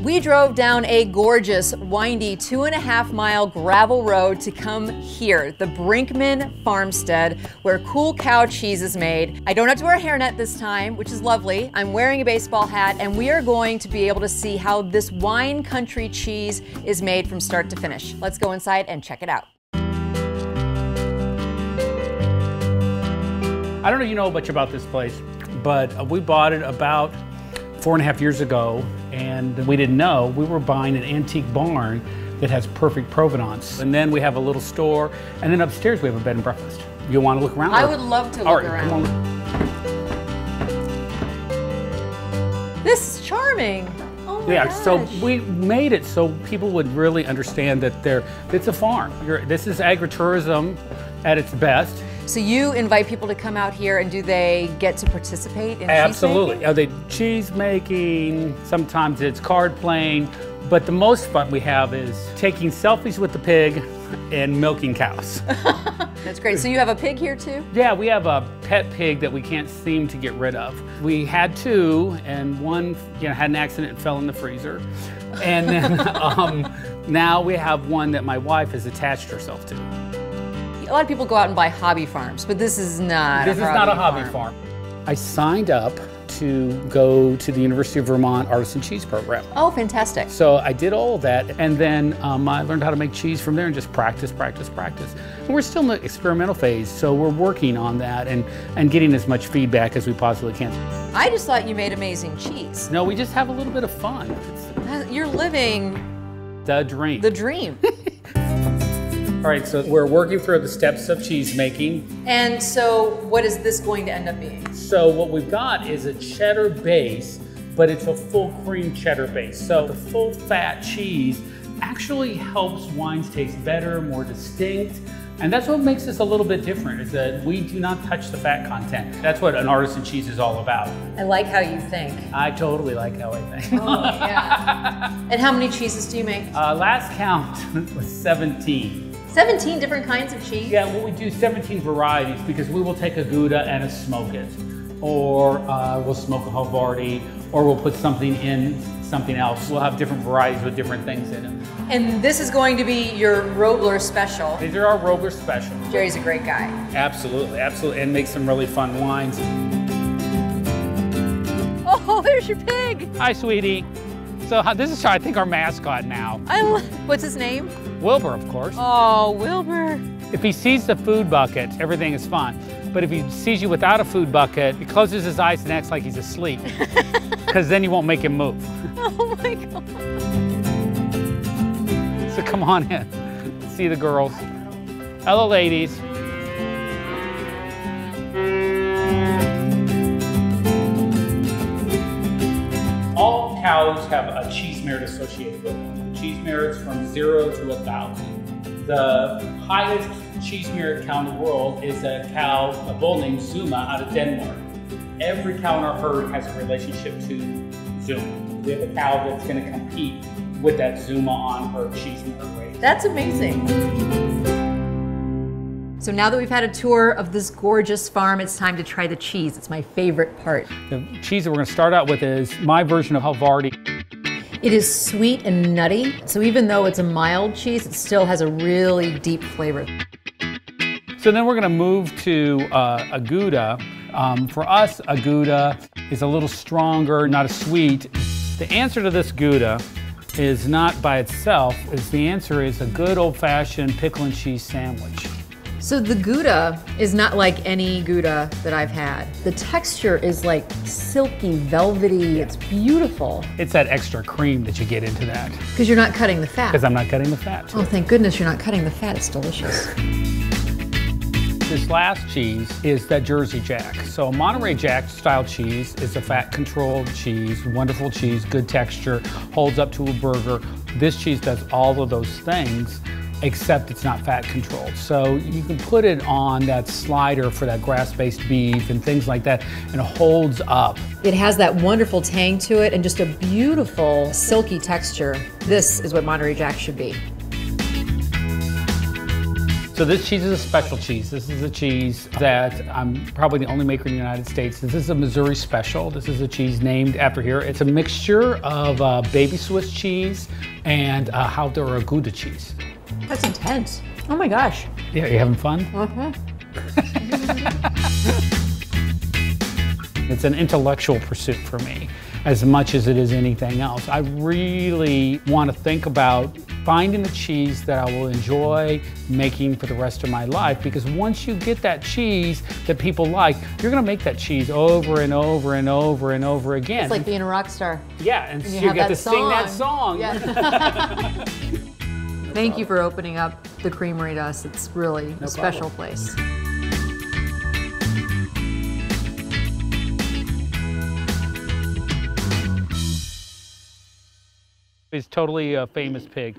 We drove down a gorgeous, windy 2.5-mile gravel road to come here, the Brinkman Farmstead, where cool cow cheese is made. I don't have to wear a hairnet this time, which is lovely. I'm wearing a baseball hat, and we are going to be able to see how this wine country cheese is made from start to finish. Let's go inside and check it out. I don't know if you know much about this place, but we bought it about 4.5 years ago, and we didn't know. We were buying an antique barn that has perfect provenance. And then we have a little store, and then upstairs we have a bed and breakfast. You want to look around? I would love to look around. Come on. This is charming. Oh my gosh. So we made it so people would really understand that it's a farm. This is agritourism at its best. So you invite people to come out here, and do they get to participate in Absolutely. cheese making? They cheese making, sometimes it's card playing, but the most fun we have is taking selfies with the pig and milking cows. That's great. So you have a pig here too? Yeah, we have a pet pig that we can't seem to get rid of. We had two, and one had an accident and fell in the freezer. And then now we have one that my wife has attached herself to. A lot of people go out and buy hobby farms, but this is not a hobby farm. I signed up to go to the University of Vermont Artisan Cheese Program. Oh, fantastic. So I did all of that, and then I learned how to make cheese from there and just practice. And we're still in the experimental phase, so we're working on that and getting as much feedback as we possibly can. I just thought you made amazing cheese. No, we just have a little bit of fun. You're living the dream. The dream. All right, so we're working through the steps of cheese making. And so what is this going to end up being? So what we've got is a cheddar base, but it's a full cream cheddar base. So the full fat cheese actually helps wines taste better, more distinct. And that's what makes us a little bit different, is that we do not touch the fat content. That's what an artisan cheese is all about. I like how you think. I totally like how I think. Oh, yeah. And how many cheeses do you make? Last count was 17. 17 different kinds of cheese? Yeah, well, we do 17 varieties because we will take a gouda and smoke it. Or we'll smoke a havarti, or we'll put something in something else. We'll have different varieties with different things in them. And this is going to be your Robler special. These are our Robler special. Jerry's a great guy. Absolutely, absolutely, and makes some really fun wines. Oh, there's your pig. Hi, sweetie. So this is, I think, our mascot now. What's his name? Wilbur, of course. Oh, Wilbur. If he sees the food bucket, everything is fine. But if he sees you without a food bucket, he closes his eyes and acts like he's asleep. Because then you won't make him move. Oh my God. So come on in, see the girls. Hello, ladies. All cows have a cheese merit associated with them. The cheese merit's from 0 to 1,000. The highest cheese merit cow in the world is a bull named Zuma out of Denmark. Every cow in our herd has a relationship to Zuma. We have a cow that's going to compete with that Zuma on her cheese merit rate. That's amazing. So now that we've had a tour of this gorgeous farm, it's time to try the cheese. It's my favorite part. The cheese that we're going to start out with is my version of havarti. It is sweet and nutty, so even though it's a mild cheese, it still has a really deep flavor. So then we're going to move to a gouda. For us, a gouda is a little stronger, not as sweet. The answer to this gouda is not by itself. The answer is a good old-fashioned pickle and cheese sandwich. So the gouda is not like any gouda that I've had. The texture is like silky, velvety. It's beautiful. It's that extra cream that you get into that. Because you're not cutting the fat. Because I'm not cutting the fat. Oh, thank goodness you're not cutting the fat. It's delicious. This last cheese is that Jersey Jack. So Monterey Jack style cheese is a fat-controlled cheese, wonderful cheese, good texture, holds up to a burger. This cheese does all of those things, except it's not fat controlled. So you can put it on that slider for that grass-based beef and things like that, and it holds up. It has that wonderful tang to it and just a beautiful silky texture. This is what Monterey Jack should be. So this cheese is a special cheese. This is a cheese that I'm probably the only maker in the United States. This is a Missouri special. This is a cheese named after here. It's a mixture of baby Swiss cheese and havarti or gouda cheese. That's intense. Oh my gosh. Yeah, you having fun? It's an intellectual pursuit for me as much as it is anything else. I really want to think about finding a cheese that I will enjoy making for the rest of my life, because once you get that cheese that people like, you're going to make that cheese over and over and over and over again. It's like being a rock star. Yeah, and you get to sing that song. Yeah. Thank you for opening up the creamery to us. It's really a special place. He's totally a famous pig.